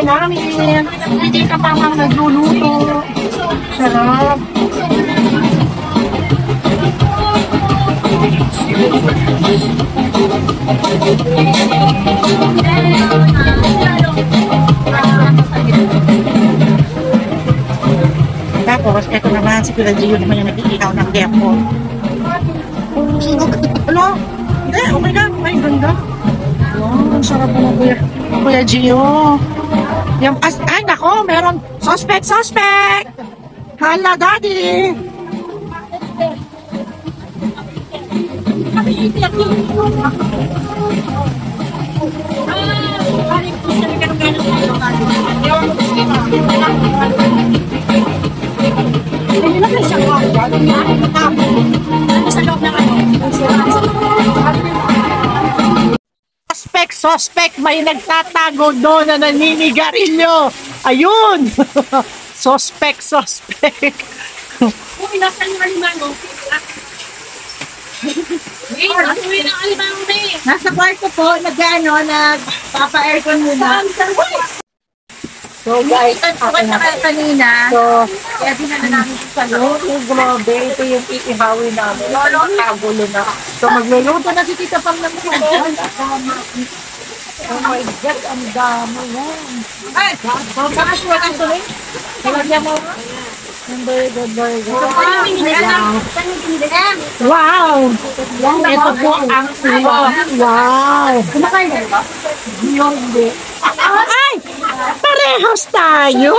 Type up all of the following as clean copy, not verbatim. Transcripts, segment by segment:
bahay namin. Hindi ka pa mang nagluluto. Sarap. Tapos, eto naman, si Kuya Gio naman yung nag-iikaw ng depo. Ano? Hindi, okay na. Ay, ganda. Wow, sarap mo, Kuya Gio. Yung, ay, nako, meron. Suspect! Hala, daddy! Suspect, may nagtatago doon na naninigarilyo. Ayun! Suspect. Uy, nasa yung alimango. Uy, ng alimango na eh. Nasa kwarto po, nagpapa-aircon muna. So guys, kanina. So, kaya dinala namin sa loob. grabe, ito yung iihawi namin. Tagulo na. So magluluto na si Tita Pam ng sabon. Oh my God, ang dami yan. Ay! Saka siya ang tuloy? Talagyan mo. Burger. Wow! Ito po ang wow. Kumakain na ba? Hindi. Ay! Parehas tayo!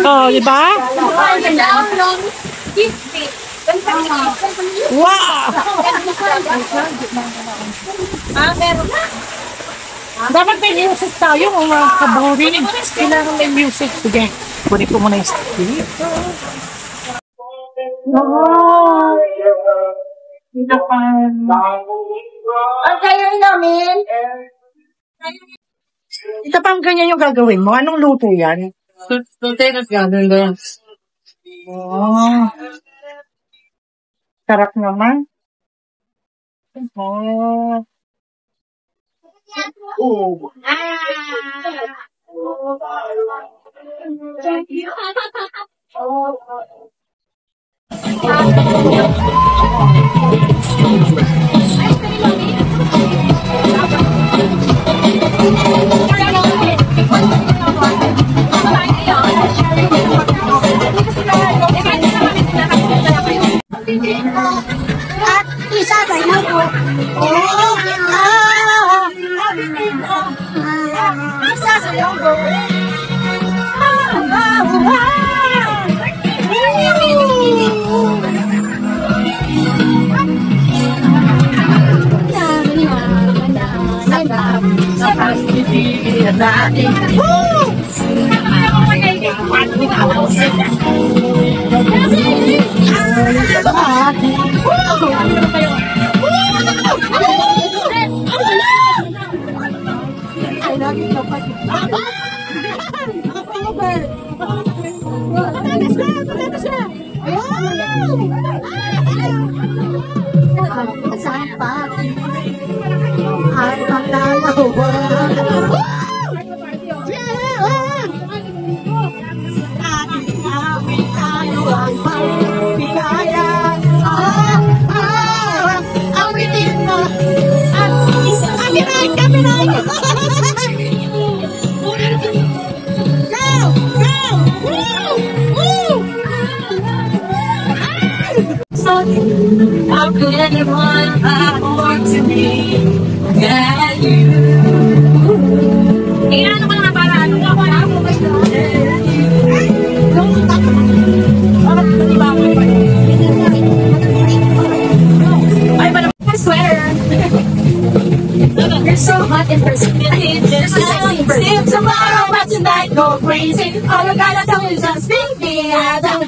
Oh, di ba? Wow! Meron na. Dapat may music tayo kung mga kaboring. Kailangan may music. Sige, kunin ko muna yung stick. Wow! Ito pa. Ang kaya namin. Ito pa ang ganyan yung gagawin mo. Anong luto yan? Potatoes ganun doon. Oh. Sarap naman. Oh. At isa sa ilago. Isa sa ilago. How could anyone have more to me than you? Ano ka naman para? Ano ka para? I swear you're so hot in person. If tomorrow but tonight go crazy, all I gotta tell you is just speak me as I'm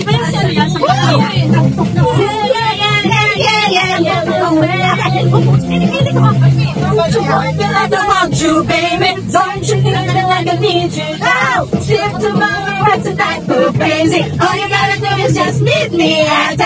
Iba yung sino yan sa I want you, baby. Don't you think that I need you now? Shift tomorrow and tonight go crazy. All you gotta do is just meet me at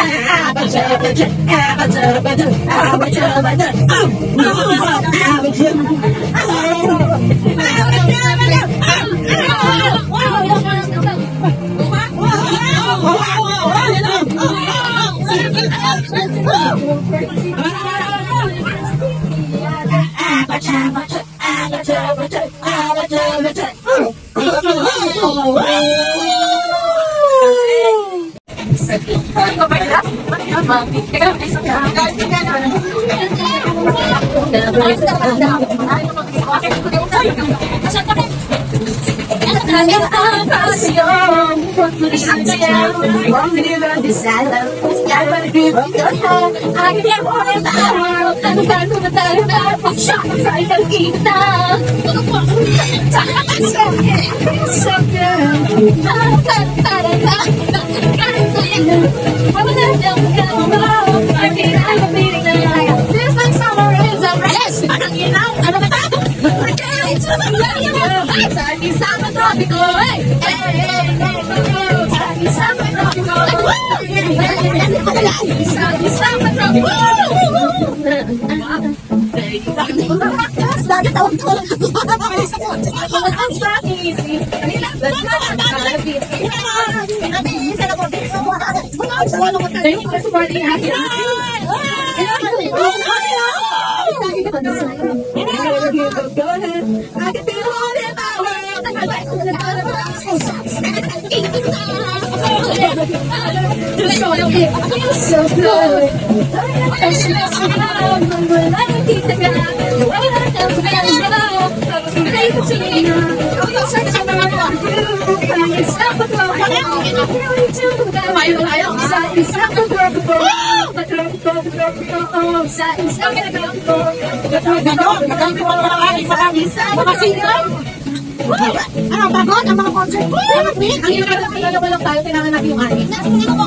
Ano, pagod? Ang mga concert? Ang hirap na pinagawa lang tayo, kailangan natin yung anin.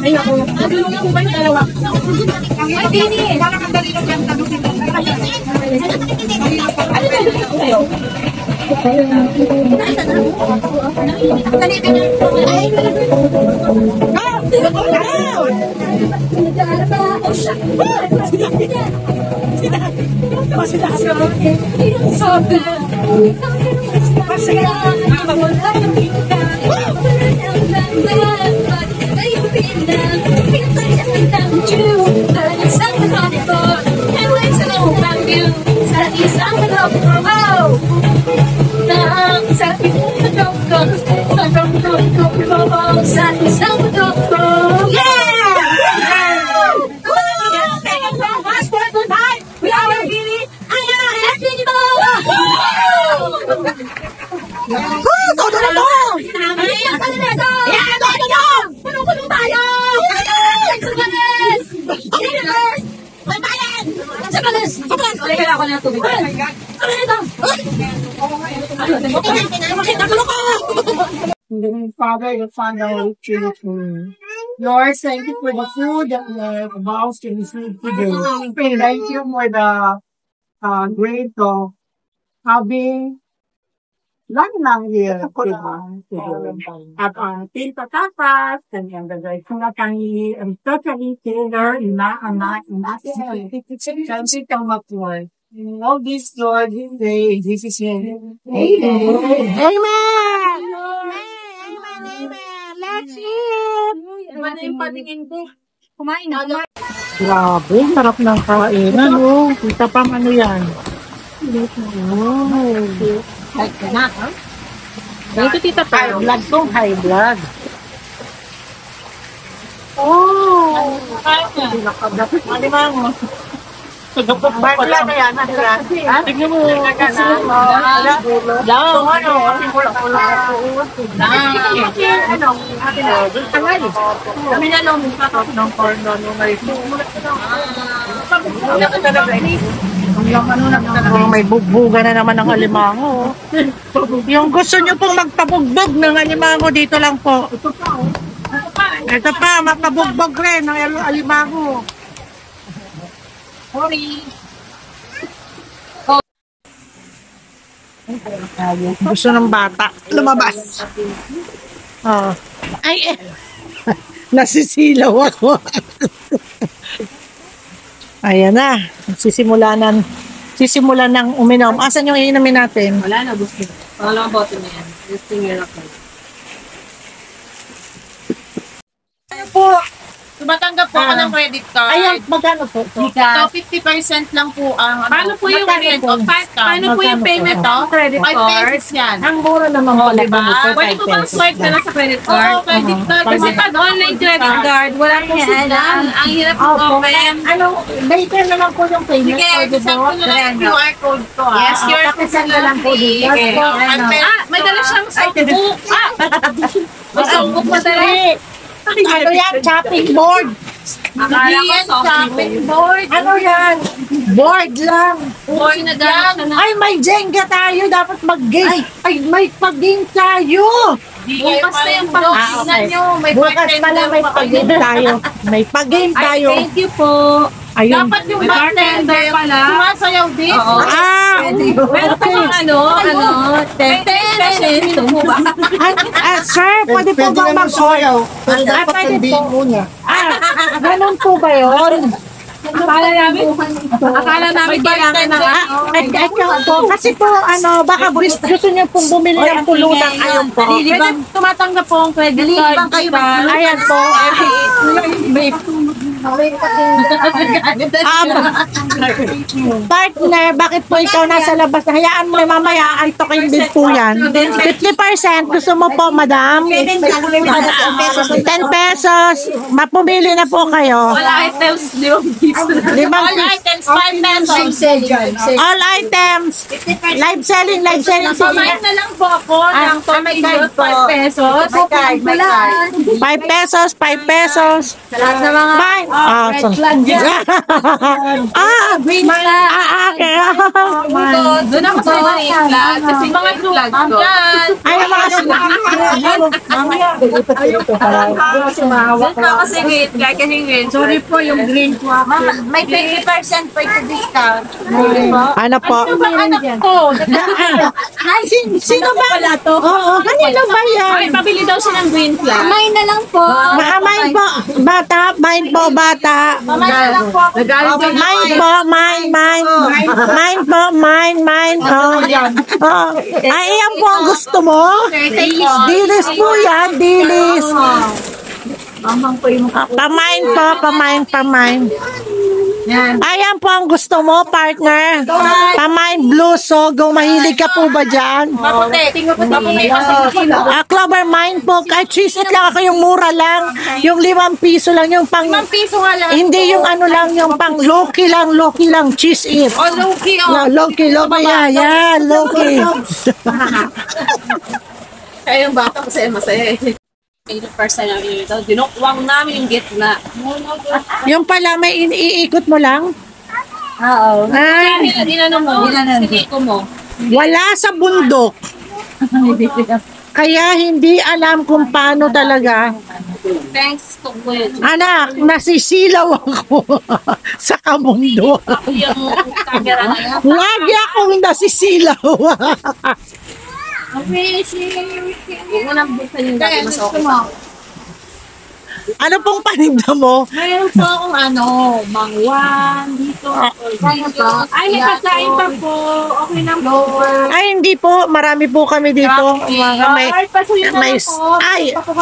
Ay, ako. Nagulong lang ba yung dalawa? Ay, Dini. Parang ang dali lang yung talutin ko. Ano ba yung sa'yo? Todo na to! Punong-punong tayo! May bayan! Sa kalis! Kaya ako na tubig. Ano ito? Father, the Son, the Holy Trinity. Lord, thank you for the food that we are about to receive today. Thank you for the grace of having lagi lang here, diba? At Tita Tapas, and the guys na kami, totally Taylor, anak, Thank you so much, Lord. All this, Lord, this is Him. Amen! Amen! Let's eat! Iba na yung patingin ko. Kumain na. Grabe, sarap ng kainan, oh. Kita pang ano yan. Like na, ha? Dito, Tita pa. High blood tong high blood. Oh! Ano ba mo? High blood na yan, tignan mo. Daw, ano? Kami na lang, ng corn, no, may Oh, may bugbuga na naman ng alimango. Yung gusto nyo pong magpabugbog ng alimango, dito lang po. Ito pa, mapabugbog rin ng alimango. Gusto ng bata. Lumabas. Oh. Ay, nasisilaw ako. Ayan na. Sisimulan ng uminom. Asan yung iinumin natin? Wala na, gusto. Pangalawang boto na yan. Gusto nyo ako. Ano po? Tumatanggap po ako ng credit card. Ayan, magkano po? So, 50% lang po ang... Paano po yung Magkano po? Paano po yung payment to? Credit 5 card. pesos yan. Ang mura naman pala. Diba? dito, Pwede 5 po bang pesos swipe na lang sa credit card? Oo, credit card. Kasi pag online credit card, wala po sila. Ang hirap po open. Ano, later na lang po yung payment. Sige, Pwede send po. ko na lang yung QR code ko. Yes, QR code na lang po dito. Okay. May dala siyang softbook. May softbook pa dala. Ano yan? Chopping board. Akala ko shopping board. Ano yan? Board lang. Board na dala siya na. Ay, may Jenga tayo. Dapat mag-game. Ay, may pag-game tayo. Bukas na yung pag-tignan nyo. May Bukas pala may pag-game tayo. May pag-game tayo. Thank you po. Ayun. Dapat yung bartender pala. Sumasayaw din. Ah, Meron pa bang special po ba? sir, pwede po bang mag-oil? Pwede po. muna. Ganun po ba yun? Akala namin kailangan ng Kasi po, baka gusto niyo pong bumili ng pulutan. Ayun po. Pwede tumatanggap po ang credit card. Ayan po. Partner, bakit po ikaw nasa labas? Hayaan mo mamaya, antokin din po yan. 50%, gusto mo po, madam? 10 pesos. Mapumili na po kayo. All items, 5 All items, 5 pesos. All items. Live selling. Pamain na lang po ako ng tortillas, 5 pesos. 5 pesos, 5 pesos. Sa lahat ng mga Bye. Okay. doon ako sa mga vlog. Kasi mga vlog ko. Ay, mga Doon pa ako sa green flag kasi green. Sorry po, yung green po ako. May 20% po ito discount. Ano po? Anak ko. Ay, sino ba? Oo, kanino ba yan? Ay, pabili daw siya ng green flag. May na lang po. Mine po, bata. Mine po, bata. May na lang po ako. Mine po, mine. Mine po, mine. Oh. Ay, yan po ang gusto mo? Dilis po yan, dilis. Pamain. Ayan po ang gusto mo, partner. Pamain blue sogo. Mahilig ka po ba dyan? Maputi. Clover mine po. Kahit cheese it lang ako, yung mura lang. Yung 5 piso lang. Yung pang... 5 piso nga lang. Hindi yung ano lang, yung pang low-key lang. Cheese it. O, low-key. Low-key. Yan, low-key. Kaya yung bata kasi masaya eh. Yung first time namin ito, dinukwang namin yung gitna. Yung pala, may iikot mo lang? Oo. Ay, Dinano mo, sige ko mo. wala sa bundok. Kaya hindi alam kung paano talaga. Thanks to Kuya. Anak, nasisilaw ako sa kamundo. Ako yung camera na yan. Lagi akong nasisilaw. Huwag mo nang buksan yung dati mas okay pa. Ano pong paninda mo? Mayroon po akong mangwan dito. Kaya po. Ay, may pagkain pa po. Okay lang po. Ay, hindi po. Marami po kami dito.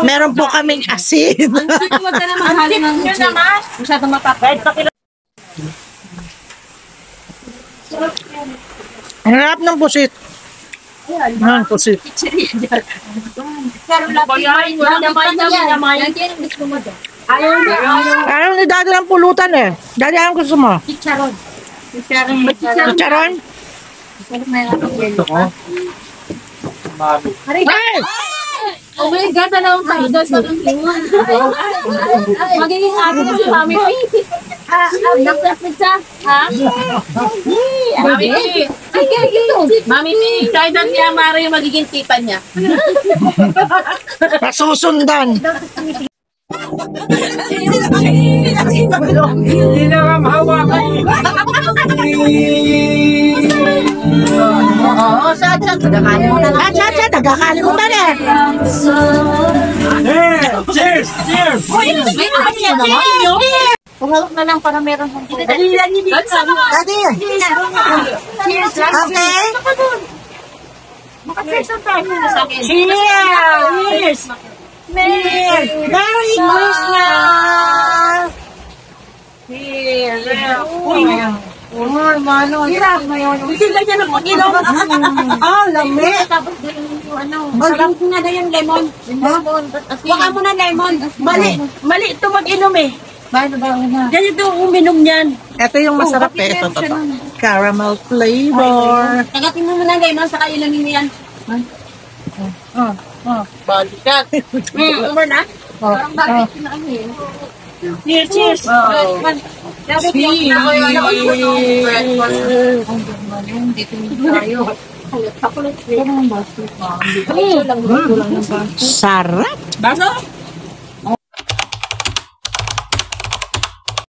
Meron po kaming asin. Huwag ka na maghalo ng cheese. Masyadong matapad. Ang harap ng pusit. Pusit. Pero laki Ayaw ni Daddy ng pulutan eh. Daddy, anong gusto mo? Chicharon. Chicharon? Ay! Oh my God, alam tayo doon sa magiging ate na si Mami. Pizza? Ha? Mami P. Sige, ito. Mami P. Kailan niya Mara yung magiging tita niya? Nasusundan. Hindi na nga mahawakan. Oo, sa Nagkakalimutan eh. Cheers! Cheers! may naman yan naman yun. Pumalok na lang para meron kang food. Daddy. Okay. Maka-cheers tayo sa akin. Cheers! Cheers! Merry Christmas! Hindi ganyan ang pag-inom. Ah, lami. Tapos din yung ano. Masarap na na yung lemon. Lemon. Baka mo na lemon. Mali ito mag-inom eh. Bago ba na? Ganito uminom niyan. Ito yung masarap eh. Ito. Caramel flavor. Tagatin mo na lemon sa ilamin mo yan. Balikat. Umar na? Parang bakit na ano eh. Cheers, cheers. Sarap. Baso?